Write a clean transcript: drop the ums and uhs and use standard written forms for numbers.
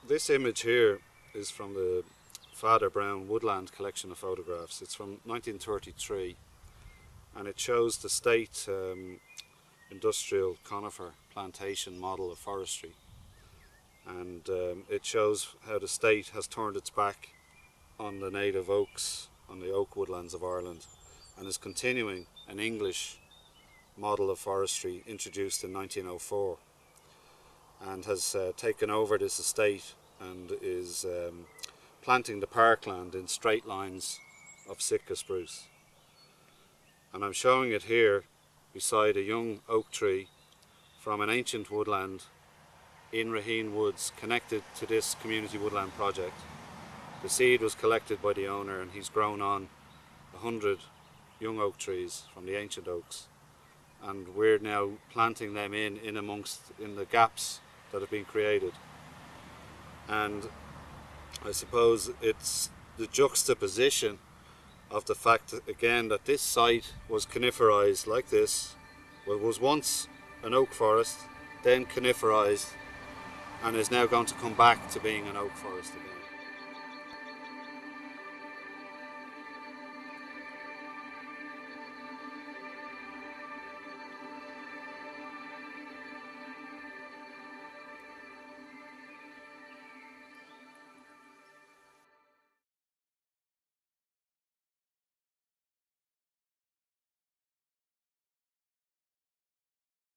This image here is from the Father Brown Woodland collection of photographs. It's from 1933 and it shows the state industrial conifer plantation model of forestry, and it shows how the state has turned its back on the native oaks, on the oak woodlands of Ireland, and is continuing an English model of forestry introduced in 1904, and has taken over this estate and is planting the parkland in straight lines of Sitka spruce. And I'm showing it here beside a young oak tree from an ancient woodland in Raheen Woods connected to this community woodland project. The seed was collected by the owner and he's grown on 100 young oak trees from the ancient oaks, and we're now planting them in the gaps that have been created. And I suppose it's the juxtaposition of the fact that, again, that this site was coniferized like this. Well, it was once an oak forest, then coniferized, and is now going to come back to being an oak forest again.